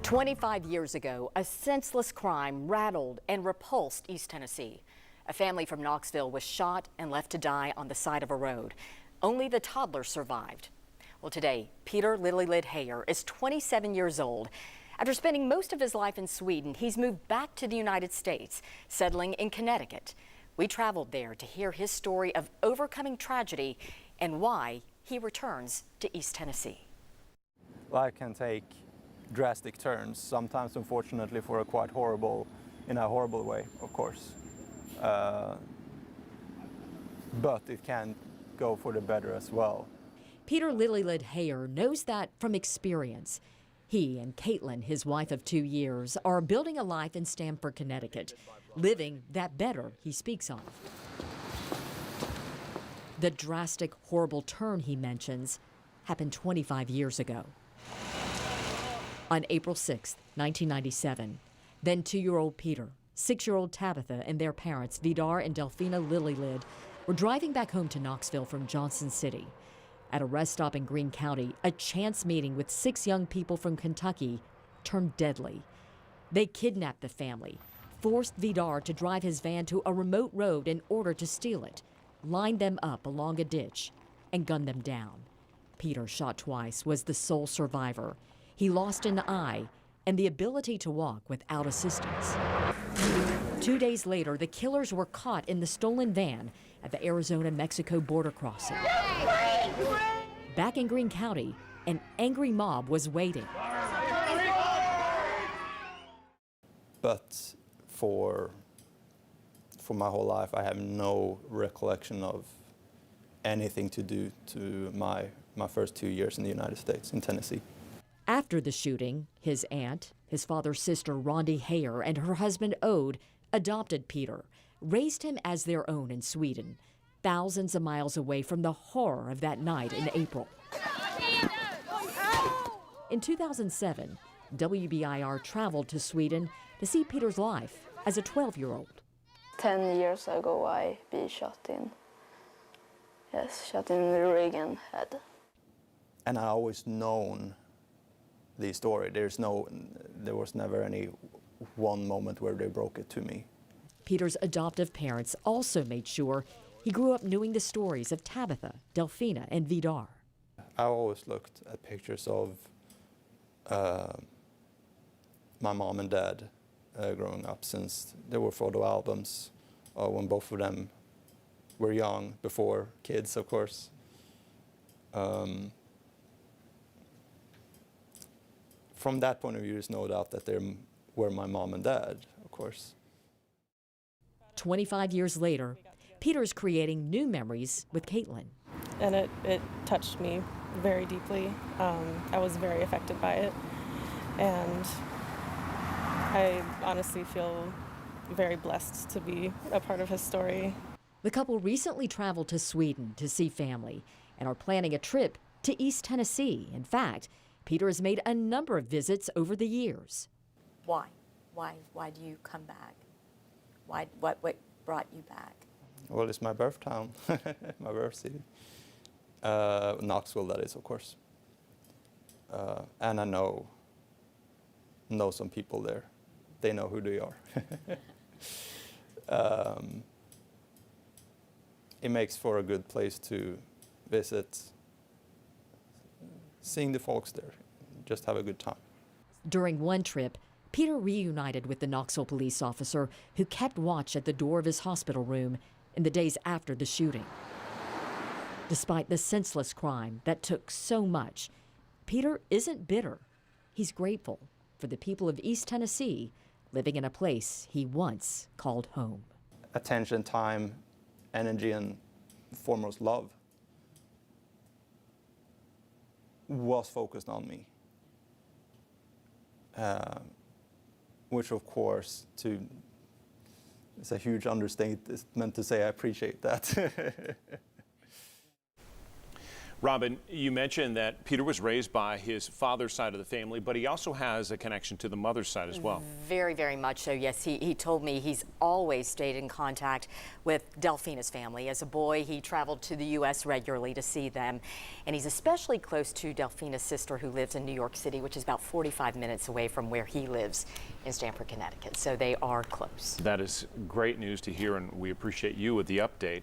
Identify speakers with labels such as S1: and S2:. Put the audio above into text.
S1: 25 years ago, a senseless crime rattled and repulsed East Tennessee. A family from Knoxville was shot and left to die on the side of a road. Only the toddler survived. Well, today, Peter Lillelid is 27 years old. After spending most of his life in Sweden, he's moved back to the United States, settling in Connecticut. We traveled there to hear his story of overcoming tragedy and why he returns to East Tennessee.
S2: Life can take drastic turns, sometimes unfortunately for a quite horrible, in a horrible way, of course. But it can go for the better as well.
S1: Peter Lillelid knows that from experience. He and Caitlin, his wife of 2 years, are building a life in Stamford, Connecticut, living that better he speaks of. The drastic, horrible turn he mentions happened 25 years ago. On April 6, 1997, then 2-year-old Peter, 6-year-old Tabitha, and their parents, Vidar and Delphina Lillelid, were driving back home to Knoxville from Johnson City. At a rest stop in Greene County, a chance meeting with 6 young people from Kentucky turned deadly. They kidnapped the family, forced Vidar to drive his van to a remote road in order to steal it, lined them up along a ditch, and gunned them down. Peter, shot twice, was the sole survivor. He lost an eye and the ability to walk without assistance. 2 days later, the killers were caught in the stolen van at the Arizona-Mexico border crossing. Back in Greene County, an angry mob was waiting.
S2: But for my whole life, I have no recollection of anything to do to my first 2 years in the United States, in Tennessee.
S1: After the shooting, his aunt, his father's sister, Rhonda Heyer, and her husband, Ode, adopted Peter, raised him as their own in Sweden, thousands of miles away from the horror of that night in April. In 2007, WBIR traveled to Sweden to see Peter's life as a 12-year-old.
S3: 10 years ago, I be shot in the rig and head.
S2: And I always known the story. There was never any one moment where they broke it to me.
S1: Peter's adoptive parents also made sure he grew up knowing the stories of Tabitha, Delphina, and Vidar.
S2: I always looked at pictures of my mom and dad growing up, since there were photo albums when both of them were young, before kids, of course. From that point of view, there's no doubt that they were my mom and dad, of course.
S1: 25 years later, Peter's creating new memories with Caitlin.
S4: And it touched me very deeply. I was very affected by it. And I honestly feel very blessed to be a part of his story.
S1: The couple recently traveled to Sweden to see family and are planning a trip to East Tennessee. In fact, Peter has made a number of visits over the years.
S5: Why? Why do you come back? What brought you back?
S2: Well, it's my birth town, my birth city. Knoxville, that is, of course. And I know some people there. They know who they are. It makes for a good place to visit, seeing the folks there, just have a good time.
S1: During one trip, Peter reunited with the Knoxville police officer who kept watch at the door of his hospital room in the days after the shooting. Despite the senseless crime that took so much, Peter isn't bitter. He's grateful for the people of East Tennessee living in a place he once called home.
S2: Attention, time, energy, and foremost love was focused on me. Which, of course, it's a huge understatement to say I appreciate that.
S6: Robin, you mentioned that Peter was raised by his father's side of the family, but he also has a connection to the mother's side as well.
S1: Very, very much so, yes. He told me he's always stayed in contact with Delfina's family. As a boy, he traveled to the U.S. regularly to see them, and he's especially close to Delfina's sister, who lives in New York City, which is about 45 minutes away from where he lives in Stamford, Connecticut. So they are close.
S6: That is great news to hear, and we appreciate you with the update.